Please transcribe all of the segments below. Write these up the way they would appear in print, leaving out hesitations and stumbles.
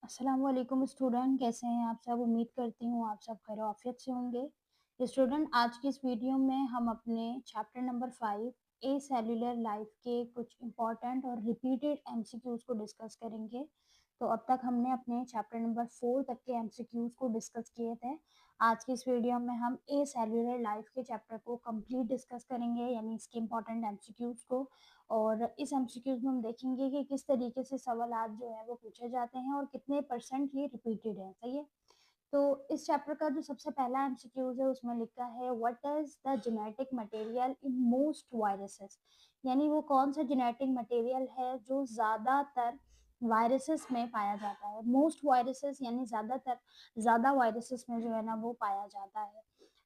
अस्सलाम वालेकुम स्टूडेंट, कैसे हैं आप सब। उम्मीद करती हूँ आप सब खैर आफियत से होंगे। स्टूडेंट, आज की इस वीडियो में हम अपने चैप्टर नंबर 5 ए सेल्यूलर लाइफ के कुछ इंपॉर्टेंट और रिपीटेड एमसीक्यूज को डिस्कस करेंगे। तो अब तक हमने अपने चैप्टर नंबर 4 तक के एमसीक्यूज को डिस्कस किए थे। आज की इस वीडियो में हम ए सेल्यूलर लाइफ के चैप्टर को कंप्लीट डिस्कस करेंगे, यानी इसके इंपॉर्टेंट एमसीक्यूज को। और इस एमसीक्यूज में हम देखेंगे कि किस तरीके से सवालात जो है वो पूछे जाते हैं और कितने परसेंट ये रिपीटेड है। सही है। तो इस चैप्टर का जो सबसे पहला एमसीक्यूज है उसमें लिखा है what is the genetic material in most viruses, यानी वो कौन सा जेनेटिक मटेरियल है जो ज्यादातर वायरसेस में पाया जाता है। मोस्ट वायरसेस यानी ज्यादातर, ज्यादा वायरसेस में जो है ना वो पाया जाता है।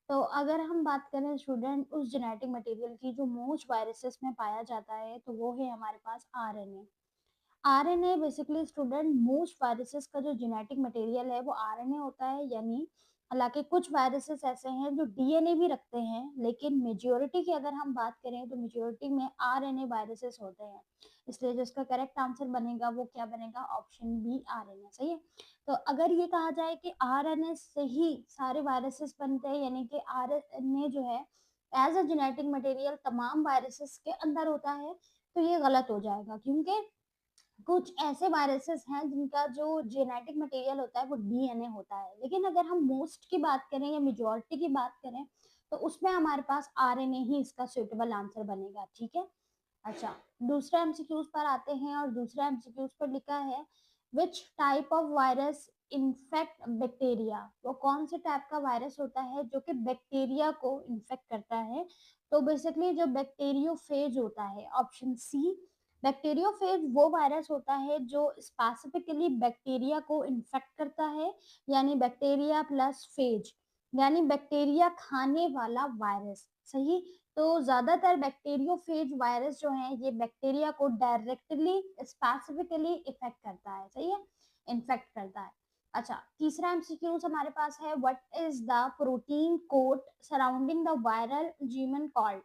तो अगर हम बात करें स्टूडेंट उस जेनेटिक मटेरियल की जो मोस्ट वायरसेस में पाया जाता है, तो वो है हमारे पास RNA. RNA basically student most viruses का जो जेनेटिक मटेरियल है वो आरएनए होता है। यानी हालांकि कुछ वायरसेस ऐसे हैं जो डीएनए भी रखते हैं, लेकिन मेजोरिटी की अगर हम बात करें तो मेजोरिटी में आरएनए वायरसेस होते हैं। इसलिए जो इसका करेक्ट आंसर बनेगा वो क्या बनेगा, ऑप्शन बी आरएनए। सही है। तो अगर ये कहा जाए कि आरएनए से ही सारे वायरसेस बनते हैं, यानी कि आरएनए जो है एज अ जेनेटिक मटेरियल तमाम वायरसेस के अंदर होता है, तो ये गलत हो जाएगा, क्योंकि कुछ ऐसे वायरसेस हैं जिनका जो जेनेटिक मटेरियल होता है वो डीएनए होता है। लेकिन अगर हम मोस्ट की बात करें या मेजोरिटी की बात करें तो उसमें हमारे पास आरएनए ही इसका सुइटेबल आंसर बनेगा। ठीक है। अच्छा, दूसरा एमसीक्यूज पर आते हैं और दूसरा एमसीक्यूज पर लिखा है which type of virus infect bacteria, वो कौन से टाइप का वायरस होता है जो कि बैक्टीरिया को इन्फेक्ट करता है। तो बेसिकली जो बैक्टीरियोफेज होता है, ऑप्शन सी, बैक्टीरियोफेज वो वायरस होता है जो स्पेसिफिकली बैक्टीरिया को इन्फेक्ट करता है, यानी बैक्टीरिया प्लस फेज, यानी बैक्टीरिया खाने वाला वायरस। सही। तो ज्यादातर बैक्टीरियोफेज वायरस जो है ये बैक्टीरिया को डायरेक्टली स्पेसिफिकली इफेक्ट करता है। सही है, इन्फेक्ट करता है। अच्छा, तीसरा एमसीक्यूज हमारे पास है what is the protein coat surrounding the viral genome called.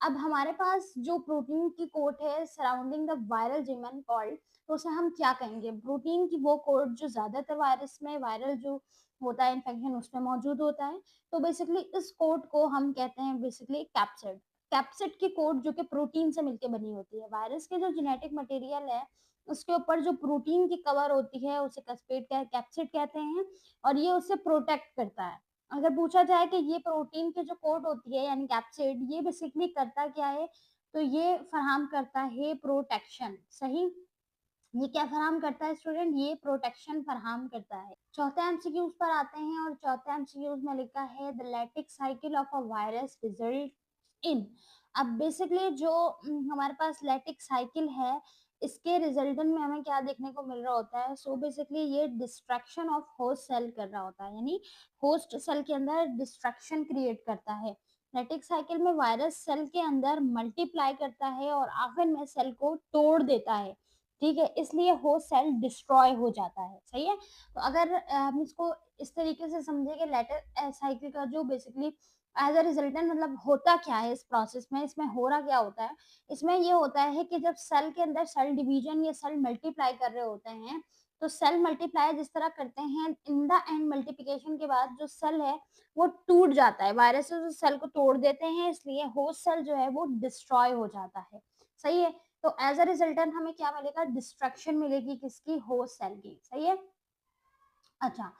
अब हमारे पास जो प्रोटीन की कोट है surrounding the viral genome called, तो उसे हम क्या कहेंगे। प्रोटीन की वो कोट जो ज्यादातर वायरस में, वायरल जो होता है इन्फेक्शन उसमें मौजूद होता है, तो बेसिकली इस कोट को हम कहते हैं बेसिकली कैप्सिड। कैप्सिड की कोट जो कि प्रोटीन से मिलकर बनी होती है। वायरस के जो जेनेटिक मटेरियल है उसके ऊपर जो प्रोटीन की कवर होती है उसे कैप्सिड कहते हैं, और ये उसे प्रोटेक्ट करता है। अगर पूछा जाए कि ये प्रोटीन की जो कोट होती है यानी कैप्सिड, ये बेसिकली करता क्या है, तो ये फराहम करता है प्रोटेक्शन। सही। ये क्या फराहम करता है स्टूडेंट, ये प्रोटेक्शन फराहम करता है। चौथे एमसीक्यूज पर आते हैं और चौथे एमसीक्यूज में लिखा है the lattice cycle of a virus result in. अब बेसिकली जो हमारे पास लैटिक साइकिल है इसके रिजल्टेंट में हमें क्या देखने को मिल रहा होता है। सो बेसिकली ये डिस्ट्रक्शन ऑफ होस्ट सेल कर रहा होता है, यानी होस्ट सेल के अंदर डिस्ट्रक्शन क्रिएट करता है। लैटिक साइकिल में वायरस सेल के अंदर मल्टीप्लाई करता है और आखिर में सेल को तोड़ देता है। ठीक है, इसलिए होस्ट सेल डिस्ट्रॉय हो जाता है। सही है। तो अगर हम इसको इस तरीके से समझे कि लेटर साइकिल का जो बेसिकली एज अ रिजल्टेंट मतलब होता क्या है इस प्रोसेस में, इसमें हो रहा क्या होता है। इसमें ये होता है कि जब सेल के अंदर सेल डिवीजन या सेल मल्टीप्लाई कर रहे होते हैं, तो सेल मल्टीप्लाई जिस तरह करते हैं इन द एंड मल्टीप्लिकेशन के बाद जो सेल है वो टूट जाता है। वायरसेस उस सेल को तोड़ देते हैं, इसलिए होस्ट सेल जो है वो डिस्ट्रॉय हो जाता है। सही है। तो एज अ रिजल्टेंट हमें क्या मिलेगा, डिस्ट्रक्शन मिलेगी किसकी, होस्ट सेल की। सही है। अच्छा,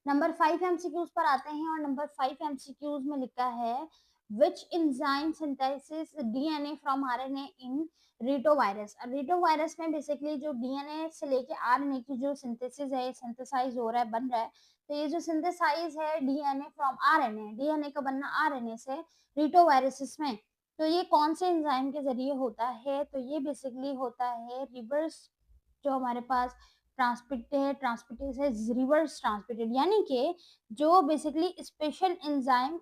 नंबर 5 एमसीक्यूज पर आते हैं और नंबर 5 एमसीक्यूज में लिखा है which enzyme synthesis DNA from RNA in retrovirus. Retrovirus में बेसिकली जो डीएनए से लेके आरएनए की जो सिंथेसिस है, सिंथेसाइज हो रहा है, बन रहा है। तो ये जो सिंथेसाइज है डीएनए फ्रॉम आरएनए, डीएनए का बनना आरएनए से रीटोवायरसेस में, तो ये कौन से एंजाइम के जरिए होता है, तो ये बेसिकली होता है रिवर्स, जो हमारे पास ट्रांसपोर्टेज है रिवर्स ट्रांसमिटेड, यानी कि जो बेसिकली स्पेशल एंजाइम,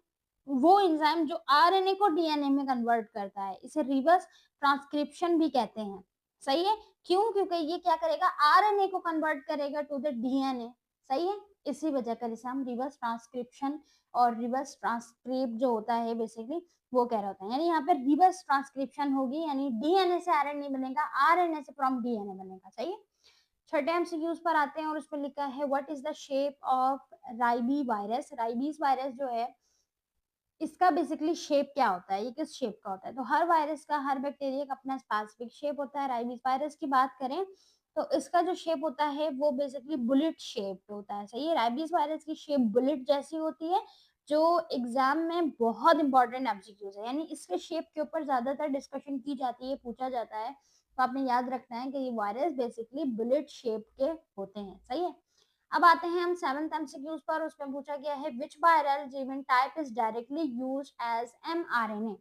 वो एंजाइम जो आरएनए को डीएनए में कन्वर्ट करता है, इसे रिवर्स ट्रांसक्रिप्शन भी कहते हैं। सही है। क्यों, क्योंकि ये क्या करेगा, आरएनए को कन्वर्ट करेगा टू द डीएनए। सही है। इसी वजह कर इसे हम रिवर्स ट्रांसक्रिप्शन और रिवर्स ट्रांसक्रिप्ट जो होता है बेसिकली वो कह रहा होता है। यानी यहाँ पे रिवर्स ट्रांसक्रिप्शन होगी, यानी डीएनए से आरएनए बनेगा, आरएनए से फ्रॉम डीएनए बनेगा। सही है। छठे एमसीक्यूज पर आते हैं और उसमें लिखा है what is the shape of rabies virus. Rabies virus जो है इसका बेसिकली शेप क्या होता है, ये किस शेप का होता है। तो हर वायरस का, हर बैक्टीरिया का अपना स्पेसिफिक शेप होता है। राइबीज वायरस की बात करें तो इसका जो शेप होता है वो बेसिकली बुलेट शेप होता है। सही है, राइबीज वायरस की शेप बुलेट जैसी होती है, जो एग्जाम में बहुत इंपॉर्टेंट एमसीक्यूज है, यानी इसके शेप के ऊपर ज्यादातर डिस्कशन की जाती है, पूछा जाता है। तो आपने याद रखना है कि ये वायरस बेसिकली बुलेट शेप के होते हैं। सही है, अब आते हैं हम सेवंथ एमसीक्यूज पर। उसमें पूछा गया है which viral genome type is directly used as mRNA.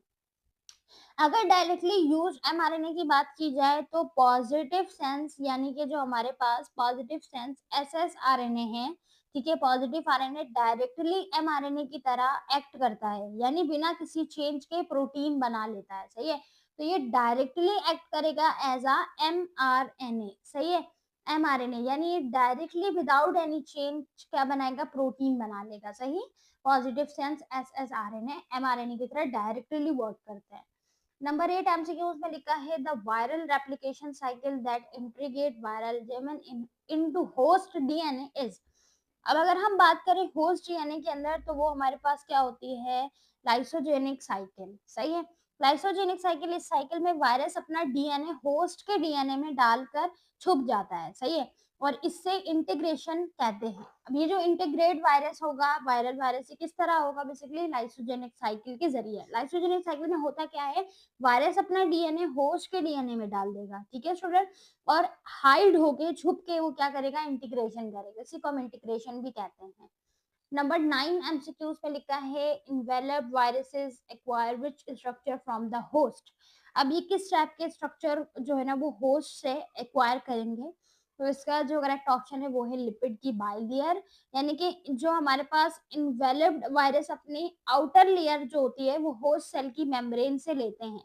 अगर डायरेक्टली यूज एमआरएनए की बात की जाए तो पॉजिटिव सेंस, यानी कि जो हमारे पास पॉजिटिव सेंस एसएसआरएनए है, ठीक है, पॉजिटिव आरएनए डायरेक्टली एमआरएनए की तरह एक्ट करता है, यानी बिना किसी चेंज के प्रोटीन बना लेता है। सही है, तो ये डायरेक्टली एक्ट करेगा एज अ एमआरएनए। सही है, एमआरएनए यानी ये डायरेक्टली विदाउट एनी चेंज क्या बनाएगा, प्रोटीन बना लेगा। सही, पॉजिटिव सेंस एसएसआरएनए एमआरएनए की तरह डायरेक्टली वर्क करता है। नंबर 8 एमसीक्यूज में लिखा है the viral replication cycle that integrate viral जेमन इनटू होस्ट डीएनए इज। अब अगर हम बात करें होस्ट डीएनए के अंदर तो वो हमारे पास क्या होती है, लाइसोजेनिक साइकिल। सही है, लाइसोजेनिक साइकिल, इस साइकिल में वायरस अपना डीएनए होस्ट के डीएनए में डालकर छुप जाता है। सही है, और इससे इंटीग्रेशन कहते हैं। अब ये जो इंटीग्रेट वायरस होगा, वायरल वायरस, ये किस तरह होगा, बेसिकली लाइसोजेनिक साइकिल के जरिए। लाइसोजेनिक साइकिल में होता क्या है, वायरस अपना डीएनए होस्ट के डीएनए में डाल देगा, ठीक है स्टूडेंट, और हाइड होके, छुप के वो क्या करेगा, इंटीग्रेशन करेगा। इसी को हम इंटीग्रेशन भी कहते हैं। नंबर 9 एमसीक्यूज पे लिखा है envelope viruses acquire which structure from the host. अब ये किस टाइप के स्ट्रक्चर जो है ना वो होस्ट से एक्वायर करेंगे, तो इसका जो करेक्ट ऑप्शन है वो है लिपिड की बाइलेयर, यानी कि जो हमारे पास इन्वेलप्ड वायरस अपनी आउटर लेयर जो होती है वो होस्ट सेल की मेम्ब्रेन से लेते हैं,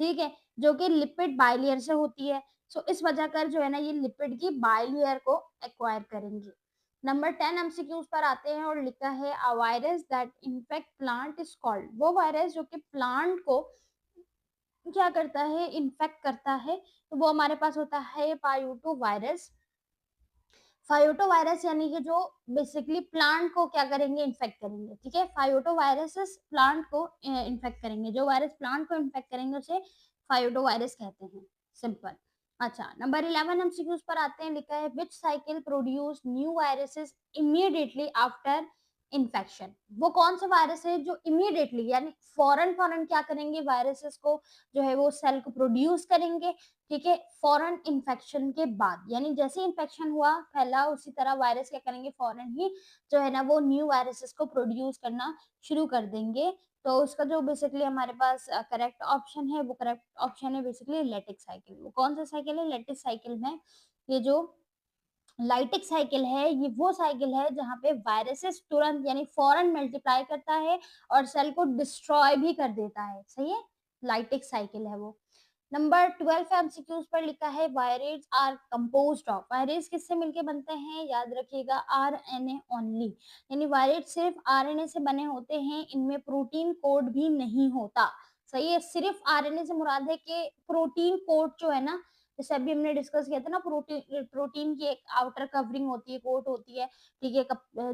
ठीक है, जो कि लिपिड बाइलेयर से होती है। सो इस वजह कर जो है ना ये लिपिड की बाइलेयर को एक्वायर करेंगे। नंबर 10 एमसीक्यूज पर आते हैं और लिखा है a virus that infect plant is called. वो वायरस जो कि प्लांट को क्या करता है, इन्फेक्ट करता है, तो वो हमारे पास होता है पायोटो वायरस। फायोटो वायरस यानी कि जो बेसिकली प्लांट को क्या करेंगे, इन्फेक्ट करेंगे, ठीक है। फायोटो वायरसेस प्लांट को इन्फेक्ट करेंगे, जो वायरस प्लांट को इन्फेक्ट करेंगे उसे फायोटो वायरस कहते हैं, सिंपल। अच्छा, नंबर 11 एमसीक्यूज पर आते हैं, लिखा है which cycle produce new viruses immediately after infection. वो कौन सा वायरस है जो इमीडिएटली यानी फौरन फौरन क्या करेंगे, वायरसेस को जो है वो सेल को प्रोड्यूस करेंगे, ठीक है, फॉरन इन्फेक्शन के बाद, यानी जैसे इन्फेक्शन हुआ फैला उसी तरह वायरस क्या करेंगे, फॉरन ही जो है ना वो न्यू वायरसेस को प्रोड्यूस करना शुरू कर देंगे। तो उसका जो बेसिकली हमारे पास करेक्ट ऑप्शन है, वो करेक्ट ऑप्शन है बेसिकली लेटिक साइकिल। वो कौन सा साइकिल है, लेटिक साइकिल में ये जो लाइटिक साइकिल है ये वो साइकिल है जहां पे वायरसेस तुरंत यानी फौरन मल्टीप्लाई करता है और सेल को डिस्ट्रॉय भी कर देता है। सही है, लाइटिक साइकिल है वो। नंबर 12 एमसीक्यूज पर लिखा है वायरेज आर कंपोज्ड ऑफ। वायरेज किससे मिलके बनते हैं, याद रखिएगा आरएनए ओनली, यानी वायरेज सिर्फ आरएनए से बने होते हैं, इनमें प्रोटीन कोड भी नहीं होता। सही है, सिर्फ आरएनए से मुराद है कि प्रोटीन कोड जो है ना, जैसे अभी हमने डिस्कस किया था ना, प्रोटीन प्रोटीन की एक आउटर कवरिंग होती है, कोट होती है, ठीक है,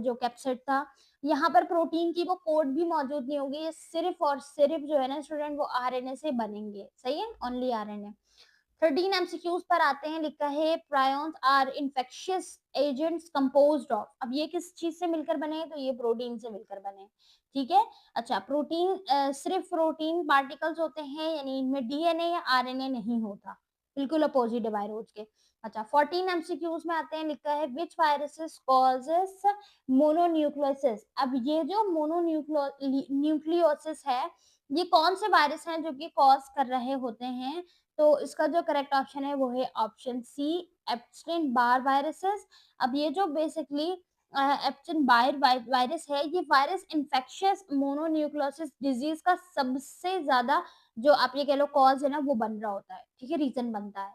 जो कैप्सिड था, यहाँ पर प्रोटीन की वो कोड भी मौजूद नहीं होगी, ये सिर्फ और सिर्फ जो है ना स्टूडेंट वो आरएनए से बनेंगे। सही है, ओनली आरएनए। 13 एमसीक्यूज पर आते हैं, लिखा है prions are infectious agents composed of. अब ये किस चीज से मिलकर बने, तो ये प्रोटीन से मिलकर बने, ठीक है। अच्छा, प्रोटीन सिर्फ प्रोटीन पार्टिकल्स होते हैं, यानी इनमें डीएनए या आरएनए नहीं होता, बिल्कुल अपोजिट है वायरस के। अच्छा, 14 एमसीक्यूज में आते हैं, लिखा है विच वायरसेस कॉजेस मोनोन्यूक्लियोसिस। अब ये जो मोनोन्यूक्लियोसिस है ये कौन से वायरस हैं जो कि कॉज कर रहे होते हैं, तो इसका जो करेक्ट ऑप्शन है वो है ऑप्शन सी, एप्स्टिन बार वायरसेस। अब ये जो बेसिकली एप्स्टिन बार वायरस है ये वायरस इन्फेक्शियस मोनोन्यूक्लियोसिस डिजीज का सबसे ज्यादा जो आप ये कह लो कॉज है ना वो बन रहा होता है, ठीक है, रीजन बनता है।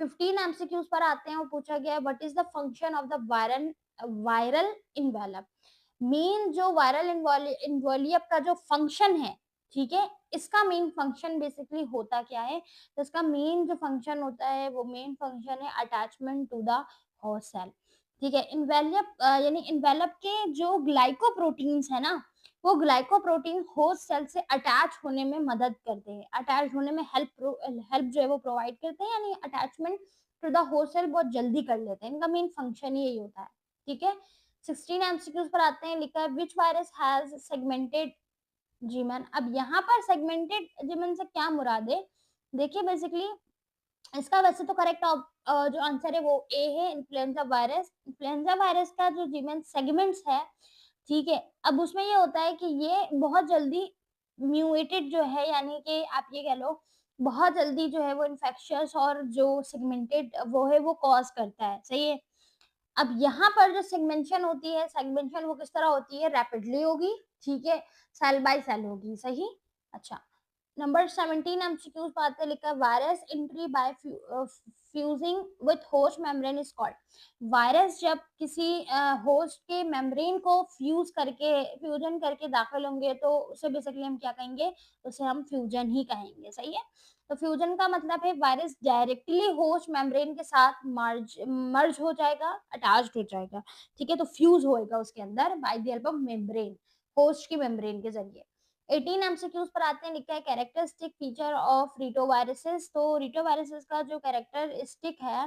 15 एमसीक्यूज पर आते हैं और पूछा गया है what is the function of the viral envelope. Main जो वायरल इन्वॉल्यूप का जो फंक्शन है, ठीक है, इसका मेन फंक्शन बेसिकली होता क्या है, तो इसका मेन जो फंक्शन होता है वो मेन फंक्शन है attachment to the host cell. ठीक है, इन्वेलप यानी इन्वेलप के जो ग्लाइकोप्रोटीन्स है ना, वो ग्लाइकोप्रोटीन होस्ट सेल से अटैच होने में मदद करते हैं, अटैच होने में हेल्प जो है वो प्रोवाइड करते हैं, यानी attachment to the host cell बहुत जल्दी कर लेते हैं, इनका मेन फंक्शन ही यही होता है। ठीक है, 16 एमसीक्यूज पर आते हैं, लिखा है विच वायरस हैज सेगमेंटेड जीवन। अब यहाँ पर सेगमेंटेड जीवन से क्या मुराद है? देखिए बेसिकली इसका वैसे तो करेक्ट जो आंसर है वो ए है, इन्फ्लुएंजा वायरस। इन्फ्लुएंजा वायरस का जो जीवन सेगमेंट्स है, ठीक है, अब उसमें ये होता है कि ये बहुत जल्दी म्यूटेट जो है, यानी कि आप ये कह लो बहुत जल्दी जो है वो इन्फेक्शियस और जो सेगमेंटेड वो है वो कॉज करता है, सही है। अब यहाँ पर जो सेगमेंशन होती है, सेगमेंशन वो किस तरह होती है? रैपिडली होगी, ठीक है, सेल बाय सेल होगी, सही। अच्छा, नंबर 17 एमसीक्यूज पे आते हैं, लिखा है virus entry by fusing with host membrane is called. Virus जब किसी होस्ट के मेम्ब्रेन को फ्यूजन करके दाखिल होंगे तो उसे बेसिकली हम क्या कहेंगे? उसे हम फ्यूजन ही कहेंगे, सही है। तो फ्यूजन का मतलब है वायरस डायरेक्टली होस्ट मेम्ब्रेन के साथ मर्ज मर्ज हो जाएगा, अटैच्ड हो जाएगा, ठीक है, तो फ्यूज होएगा उसके अंदर by the help of membrane, host की मेम्ब्रेन के जरिए। 18 एमसीक्यूज पर आते हैं, लिखा है कैरेक्टरिस्टिक फीचर ऑफ रीटोवायरसेस। तो रीटोवायरसेस का जो कैरेक्टरिस्टिक है,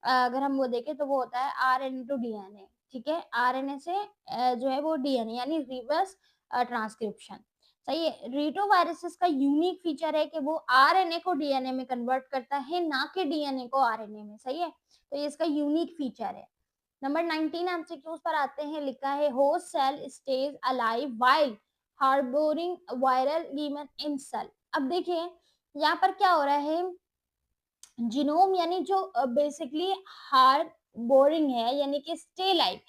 अगर हम वो देखें तो वो होता है आरएनए टू डीएनए, ठीक है, आरएनए से जो है वो डीएनए यानी रिवर्स ट्रांसक्रिप्शन, सही है। रीटोवायरसेस का यूनिक फीचर है कि वो आरएनए को डीएनए में कन्वर्ट करता है, ना कि डीएनए को आरएनए में, सही है, तो ये इसका यूनिक फीचर है। नंबर 19 एमसीक्यूज पर आते हैं, लिखा है host cell stays alive while harbouring viral given in cell. अब देखिए यहाँ पर क्या हो रहा है, जीनोम यानी जो बेसिकली हार्बोरिंग है, यानी कि स्टे लाइव,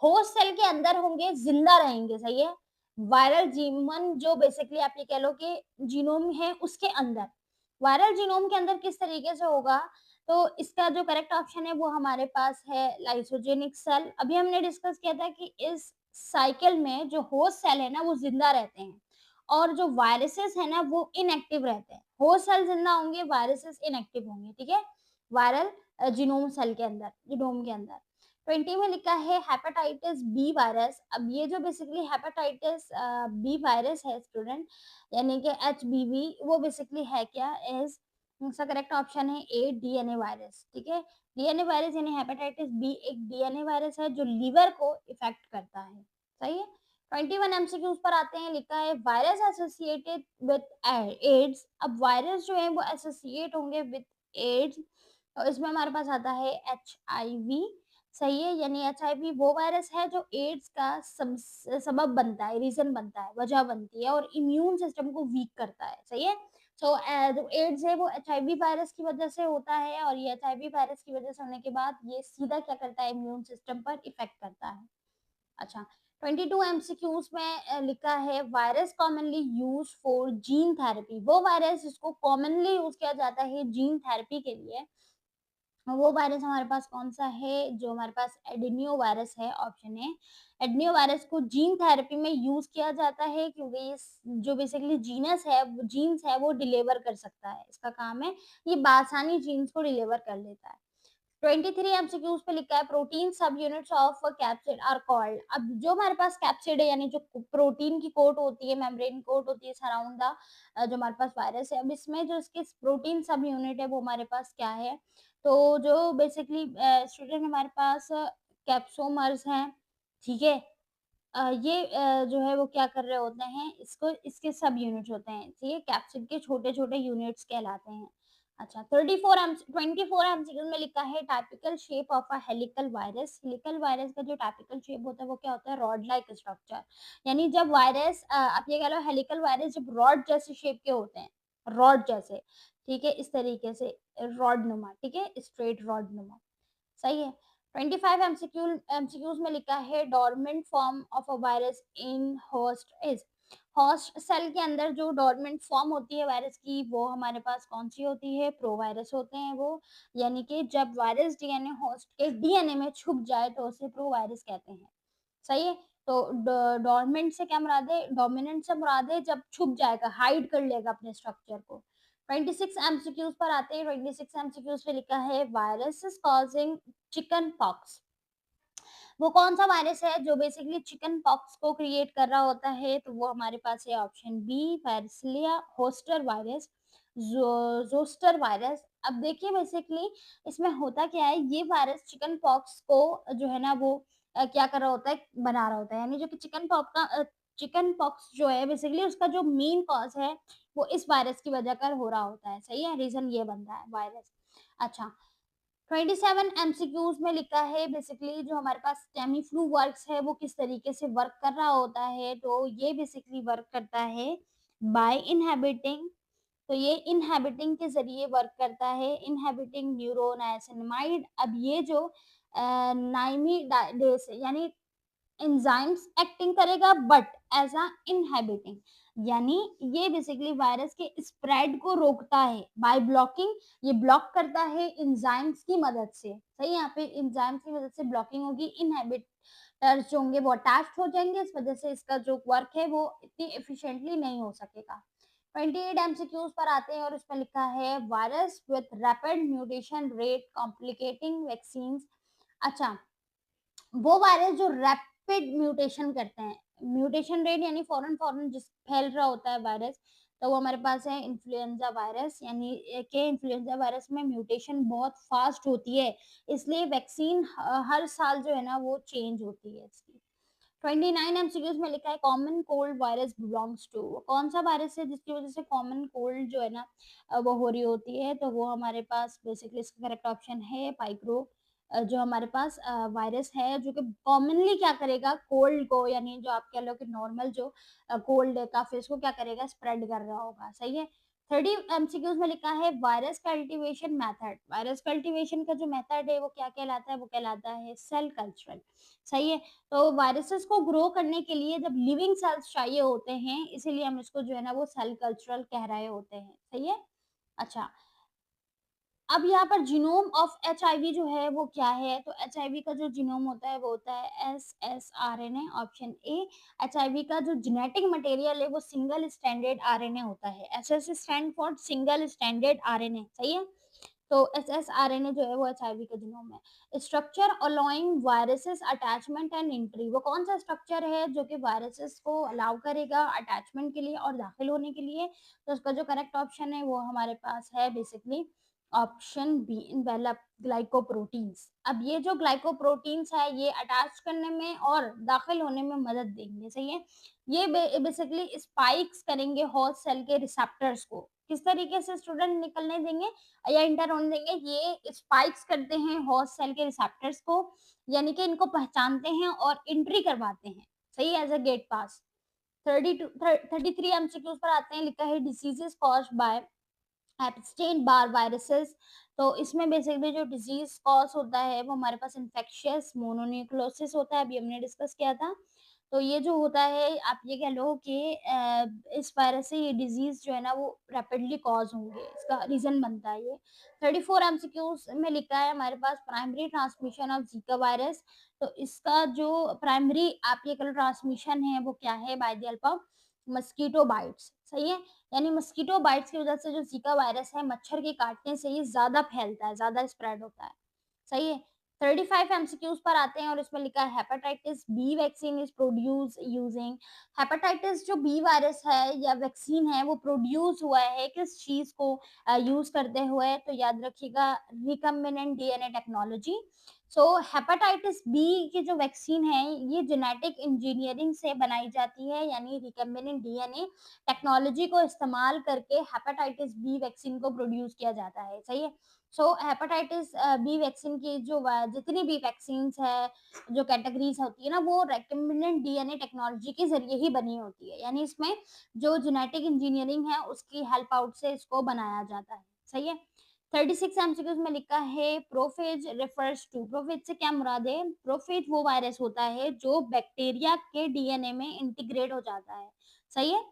होस्ट सेल के अंदर होंगे, जिंदा रहेंगे, सही है। वायरल जीवन जो बेसिकली आप ये कह लो कि जीनोम है उसके अंदर, वायरल जीनोम के अंदर किस तरीके से होगा? तो इसका जो करेक्ट ऑप्शन है वो हमारे पास है लाइसोजेनिक सेल। अभी हमने डिस्कस किया था कि इस साइकिल में जो होस्ट सेल है ना वो जिंदा रहते हैं और जो वायरसेस है ना वो इनएक्टिव रहते हैं। होस्ट सेल जिंदा होंगे, वायरसेस इनएक्टिव होंगे, ठीक है, वायरल जीनोम सेल के अंदर, जीनोम के अंदर। 20 में लिखा है हेपेटाइटिस बी वायरस। अब ये जो बेसिकली हेपेटाइटिस बी वायरस है स्टूडेंट, यानी कि एचबीवी, वो बेसिकली है क्या? इज इसका करेक्ट ऑप्शन है ए डीएनए वायरस, ठीक है। डीएनए वायरस यानी हेपेटाइटिस बी एक डीएनए वायरस है जो लीवर को इफेक्ट करता है, सही है। 21 एमसीक्यूज पर आते हैं, लिखा है वायरस एसोसिएटेड विथ एड्स। अब वायरस जो है वो एसोसिएट होंगे विथ एड्स, तो इसमें हमारे पास आता है एचआईवी, सही है, यानी एचआईवी वो वायरस है जो एड्स का सबब बनता है, रीजन बनता है, वजह बनती है और इम्यून सिस्टम को वीक करता है, सही है। सो जो एड्स है वो एचआईवी वायरस की वजह से होता है और ये एचआईवी वायरस की वजह से होने के बाद ये सीधा क्या करता है? इम्यून सिस्टम पर इफेक्ट करता है। अच्छा, 22 एमसीक्यूज में लिखा है virus commonly use for gene therapy. वो वायरस जिसको कॉमनली यूज किया जाता है जीन थेरेपी के लिए, वो वायरस हमारे पास कौन सा है? जो हमारे पास एडेनियो वायरस है, ऑप्शन है। एडेनियो वायरस को जीन थेरेपी में यूज किया जाता है क्योंकि ये जो बेसिकली जीनस है, जीन्स है वो डिलीवर कर सकता है, इसका काम है ये बासानी जीन्स को डिलीवर कर लेता है। 23 एमसीक्यूज पे लिखा है protein subunits of capsid are called. अब जो हमारे पास कैप्सिड है यानी जो प्रोटीन की कोट होती है, मेम्ब्रेन कोट होती है सराउंड द जो हमारे पास वायरस है, अब इसमें जो इसके प्रोटीन सब यूनिट है वो हमारे पास क्या है? तो जो बेसिकली स्टूडेंट हमारे पास कैप्सोमर्स हैं, ठीक है, ये जो है वो क्या कर रहे होते हैं? इसको इसके सब यूनिट्स होते हैं, ठीक है, कैप्सिड के छोटे-छोटे यूनिट्स कहलाते हैं। अच्छा, 24 एमसीक्यू में लिखा है typical shape of a helical virus. Helical virus का जो टाइपिकल शेप होता है वो क्या होता है? रॉड लाइक स्ट्रक्चर, यानी जब वायरस आप ये कह लो हेलिकल वायरस जब रॉड जैसे शेप के होते हैं, रॉड जैसे, ठीक है, इस तरीके से रॉड नुमा, ठीक है, स्ट्रेट रॉड नुमा, सही है। 25 एमसीक्यूज में लिखा है dormant form of a virus in host is. Host cell के अंदर जो डोरमेंट फॉर्म होती है वायरस की वो हमारे पास कौन सी होती है? प्रोवायरस होते हैं वो, यानी कि जब वायरस डीएनए होस्ट के डीएनए में छुप जाए तो उसे प्रोवायरस कहते हैं, सही है। तो डोरमेंट से क्या मुराद है? डोमिनेंट से मुराद है जब छुप जाएगा, हाइड कर लेगा अपने स्ट्रक्चर को। 26 एमसीक्यूज पर आते हैं। 26 एमसीक्यूज पे लिखा है virus is causing chicken pox. वो कौन सा वायरस है जो बेसिकली चिकन पॉक्स को क्रिएट कर रहा होता है? तो वो हमारे पास है option B, वायरसिलिया होस्टर virus, zoster virus. अब देखिए बेसिकली इसमें होता क्या है, ये वायरस चिकन पॉक्स को जो है ना वो क्या कर रहा होता है, बना रहा होता है। यानी जो कि चिकन पॉक्स जो है बेसिकली उसका जो मेन कॉज है वो इस वायरस की वजह कर हो रहा होता है। सही है, रीजन ये बनता है वायरस। अच्छा, 27 एमसीक्यूज में लिखा है बेसिकली जो हमारे पास टेमीफ्लू वर्क्स है वो किस तरीके से वर्क कर रहा होता है? तो ये बेसिकली वर्क करता है बाय इनहेबिटिंग। तो ये इनहेबिटिंग के जरिए वर्क करता है, इनहेबिटिंग न्यूरोनाइसिनमाइड। अब ये जो नाइमीडाइडेस यानी एंजाइम्स एक्टिंग करेगा बट एज अ इनहेबिटिंग, यानी ये बेसिकली वायरस के स्प्रेड को रोकता है बाय ब्लॉकिंग। ये ब्लॉक करता है एंजाइम्स की मदद से। सही, यहाँ पे एंजाइम्स की मदद से ब्लॉकिंग होगी, इनहेबिटर्स जो होंगे वो अटैच हो जाएंगे, इस वजह से इसका जो वर्क है वो इतनी एफिशिएंटली नहीं हो सकेगा। 28 एमसीक्यूज पर आते हैं और उसमें लिखा है virus with rapid mutation rate complicating vaccine. अच्छा, वो वायरस जो रैपिड म्यूटेशन करते हैं, म्यूटेशन रेट यानी फौरन फौरन जिस फैल रहा होता है वायरस, तो वो हमारे पास है इन्फ्लुएंजा वायरस। यानी कि इन्फ्लुएंजा वायरस में म्यूटेशन बहुत फास्ट होती है, इसलिए वैक्सीन हर साल जो है ना वो चेंज होती है इसकी। 29 एमसीक्यूज में लिखा है common cold virus belongs to. कौन सा वायरस है जिसकी वजह से कॉमन कोल्ड जो है ना वो हो रही होती है? तो वो हमारे पास बेसिकली इसका करेक्ट ऑप्शन है पाइक्रो। जो हमारे पास वायरस है जो कि कॉमनली क्या करेगा, कोल्ड को, यानी जो आप कह लो कि नॉर्मल जो कोल्ड है काफी, इसको क्या करेगा, स्प्रेड कर रहा होगा। सही है। 30 एमसीक्यूज में लिखा है virus cultivation method. Virus cultivation का जो मेथड है वो क्या कहलाता है? वो कहलाता है सेल कल्चरल। सही है। तो वायरसेस को ग्रो करने के लिए जब लिविंग सेल्स चाहिए होते हैं, इसीलिए हम इसको जो है ना वो सेल कल्चरल कह रहे होते हैं। सही है। अच्छा, अब यहाँ पर जीनोम ऑफ एचआईवी जो है वो क्या है? तो एचआईवी का जो जीनोम होता है वो होता है एसएसआरएनए, ऑप्शन ए। एचआईवी का जो जेनेटिक मटेरियल है वो सिंगल स्टैंडर्ड आरएनए होता है। SS stand for single standard RNA. सही है। तो एसएसआरएनए जो है वो एचआईवी का जीनोम है। Structure allowing viruses attachment and entry. वो कौन सा स्ट्रक्चर है जो कि वायरसेस को अलाउ करेगा अटैचमेंट के लिए और दाखिल होने के लिए? तो उसका जो करेक्ट ऑप्शन है वो हमारे पास है basically option B, envelope glycoproteins. अब ये जो ग्लाइकोप्रोटीन्स है ये अटैच करने में और दाखिल होने में मदद देंगे। सही है। ये बेसिकली स्पाइक्स करेंगे होस्ट सेल के रिसेप्टर्स को। किस तरीके से स्टूडेंट निकलने देंगे या इंटर होने देंगे? ये स्पाइक्स करते हैं होस्ट सेल के रिसेप्टर्स को, यानी कि इनको पहचानते हैं और एंट्री करवाते हैं। सही है, as a gate pass. 33 MCQs पर आते हैं। लिखा है diseases caused by Epstein Barr viruses. तो इसमें बेसिकली जो डिजीज कॉज होता है वो हमारे पास इन्फेक्शियस मोनोन्यूक्लोसिस होता है, अभी हमने डिस्कस किया था। तो ये जो होता है आप ये कह लो कि इस वायरस से ये डिजीज जो है ना वो रैपिडली कॉज होंगे, इसका रीजन बनता है ये। 34 एमसीक्यूज में लिखा है हमारे पास primary transmission of Zika virus. तो इसका जो प्राइमरी आप ये कह लो ट्रांसमिशन है वो क्या है? By the help of mosquito bytes. सही है। यानी मस्कीटो बाइट्स की वजह से जो जीका वायरस है मच्छर के काटने से ये ज्यादा फैलता है, ज्यादा स्प्रेड होता है। सही है। 35 एमसीक्यूज पर आते हैं और इसमें लिखा है hepatitis B vaccine is produce using. Hepatitis जो बी वायरस है या वैक्सीन है वो प्रोड्यूस हुआ है किस चीज को यूज करते हुए? तो याद रखिएगा रिकम्बिनेंट डीएनए टेक्नोलॉजी। सो हेपेटाइटिस बी की जो वैक्सीन है ये जेनेटिक इंजीनियरिंग से बनाई जाती है, यानी रिकम्बिनेंट डीएनए टेक्नोलॉजी को इस्तेमाल करके हेपेटाइटिस बी वैक्सीन को प्रोड्यूस किया जाता है। सही है। सो हेपेटाइटिस बी वैक्सीन की जो जितनी भी वैक्सीन है, जो कैटेगरीज होती है ना वो रेकम्बिनेंट डीएनए टेक्नोलॉजी के जरिए ही बनी होती है, यानी इसमें जो जेनेटिक इंजीनियरिंग है उसकी हेल्प आउट से इसको बनाया जाता है। सही है। 36 एमसीक्यूज में लिखा है प्रोफेज रेफर्स टू। प्रोफेज से क्या मुराद है? प्रोफेज वो वायरस होता है जो बैक्टीरिया के डीएनए में इंटीग्रेट हो जाता है। सही है।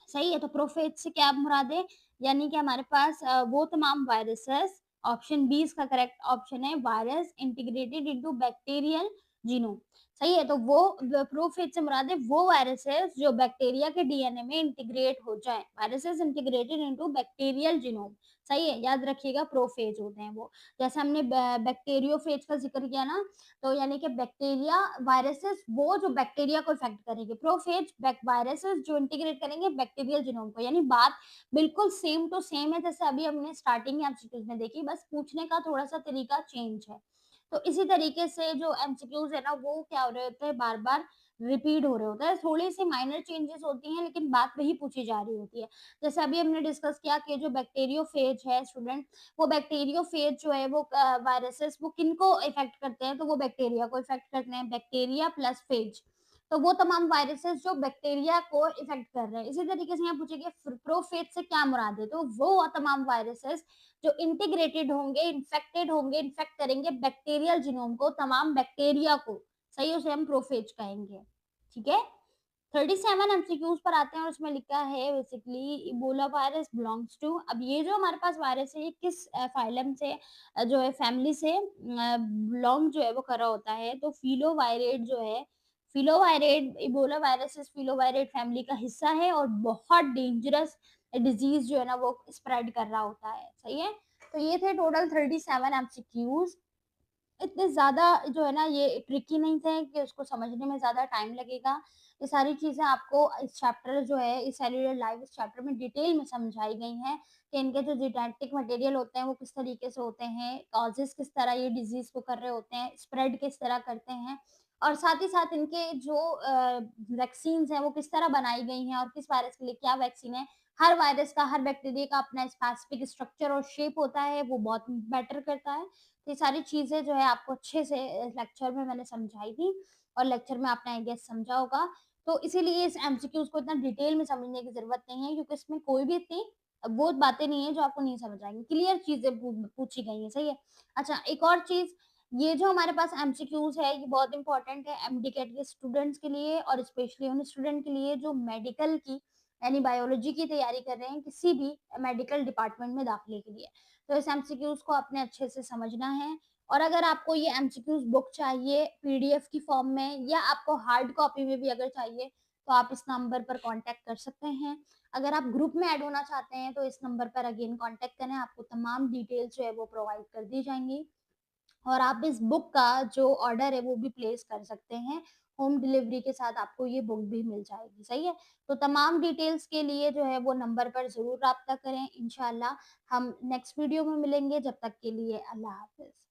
सही है। तो प्रोफेज से क्या मुराद है? यानी कि हमारे पास वो तमाम वायरसेस, ऑप्शन बी इसका करेक्ट ऑप्शन है, virus integrated into bacterial genome. सही है? तो वो प्रोफेज से मुराद है वो वायरसेस जो बैक्टीरिया के डीएनए में इंटीग्रेट हो जाएँ। Viruses integrated into bacterial genome. सही है? याद रखिएगा प्रोफेज होते हैं वो। जैसे हमने बैक्टीरियोफेज का ज़िक्र किया ना, तो यानी कि बैक्टीरिया वायरसेस वो जो बैक्टीरिया को इफ़ेक्ट करेंगे। प्रोफेज वायरसेस जो इंटीग्रेट करेंगे बैक्टीरियल जीनोम को। यानी बात बिल्कुल सेम टू सेम है, जैसे अभी हमने स्टार्टिंग एमसीक्यूज़ में देखी, बस पूछने का थोड़ा-सा तरीका चेंज है। तो इसी तरीके से जो एमसीक्यूज़ है ना, वो क्या हो रहे होते हैं, बार-बार रिपीट हो रहे होते हैं। थोड़ी-सी माइनर चेंजेस होती हैं, लेकिन बात वही पूछी जा रही होती है। जैसे अभी हमने डिस्कस किया कि जो बैक्टीरियोफेज है स्टूडेंट, वो बैक्टीरियोफेज जो है वो वायरसेस वो किनको इफ़ेक्ट करते हैं, तो वो बैक्टीरिया को इफ़ेक्ट करते हैं, बैक्टीरिया प्लस फेज। तो वो तमाम वायरसेस जो बैक्टीरिया को इफ़ेक्ट कर रहे हैं। इसी तरीके से यहाँ पूछेंगे प्रोफेज से क्या मुराद है? तो वो तमाम वायरसेस जो इंटीग्रेटेड होंगे, इन्फेक्टेड होंगे, इन्फेक्ट करेंगे बैक्टीरियल जीनोम को, तमाम बैक्टीरिया को। सही है? उसे हम प्रोफेज कहेंगे। ठीक है? 37 एमसीक्यूज़ पर आते हैं और उसमें लिखा है basically Ebola virus belongs to. अब ये जो हमारे पास वायरस है, ये किस फाइलम से जो है फैमिली से बिलॉन्ग जो है वो करा होता है, तो फिलोवायरेट जो है, फिलोवायरेट इबोला वायरस इस फिलोवायरेट फैमिली का हिस्सा है और बहुत डेंजरस डिजीज़ जो है ना वो स्प्रेड कर रहा होता है। सही है? तो ये थे टोटल 37 एमसीक्यूज़। इतने ज़्यादा जो है ना ये ट्रिकी नहीं थे कि उसको समझने में ज़्यादा टाइम लगेगा। ये सारी चीज़ें आपको इस चैप्टर जो है इस सेल्युलर लाइफ इस चैप्टर में डिटेल में समझाई गई हैं कि इनके जो जेनेटिक मटेरियल होते हैं वो किस तरीके से होते हैं, कॉजेज़ किस तरह ये डिज़ीज़ को कर रहे होते हैं, स्प्रेड किस तरह करते हैं और साथ ही साथ इनके जो वैक्सीन्स हैं वो किस तरह बनाई गई हैं और किस वायरस के लिए क्या वैक्सीन है। हर वायरस का, हर बैक्टीरिया का अपना स्पेसिफिक स्ट्रक्चर और शेप होता है, वो बहुत मैटर करता है। तो ये सारी चीज़ें जो है आपको अच्छे से लेक्चर में मैंने समझाई थी और लेक्चर में आपने आई गेस समझा होगा। तो इसीलिए इस एमसीक्यूज़ को इतना डिटेल में समझने की ज़रूरत नहीं है क्योंकि इसमें कोई भी इतनी वो बातें नहीं है जो आपको नहीं समझ आएँगी। क्लियर चीज़ें पूछी गई हैं, सही है? अच्छा, एक और चीज़, ये जो हमारे पास एमसीक्यूज़ है ये बहुत इम्पोर्टेंट है एमडी-कैट के स्टूडेंट्स के लिए और स्पेशली उन स्टूडेंट के लिए जो मेडिकल की यानी बायोलॉजी की तैयारी कर रहे हैं किसी भी मेडिकल डिपार्टमेंट में दाखिले के लिए। तो इस एमसीक्यूज़ को आपने अच्छे से समझना है और अगर आपको ये एमसीक्यूज़ बुक चाहिए पीडीएफ की फॉर्म में या आपको हार्ड कॉपी में भी अगर चाहिए, तो आप इस नंबर पर कॉन्टैक्ट कर सकते हैं। अगर आप ग्रुप में ऐड होना चाहते हैं, तो इस नंबर पर अगेन कॉन्टैक्ट करें, आपको तमाम डिटेल्स जो है वो प्रोवाइड कर दी जाएँगी और आप इस बुक का जो ऑर्डर है वो भी प्लेस कर सकते हैं। होम डिलीवरी के साथ आपको ये बुक भी मिल जाएगी, सही है? तो तमाम डिटेल्स के लिए जो है वो नंबर पर ज़रूर राब्ता करें। इंशाअल्लाह हम नेक्स्ट वीडियो में मिलेंगे, जब तक के लिए अल्लाह हाफ़िज़।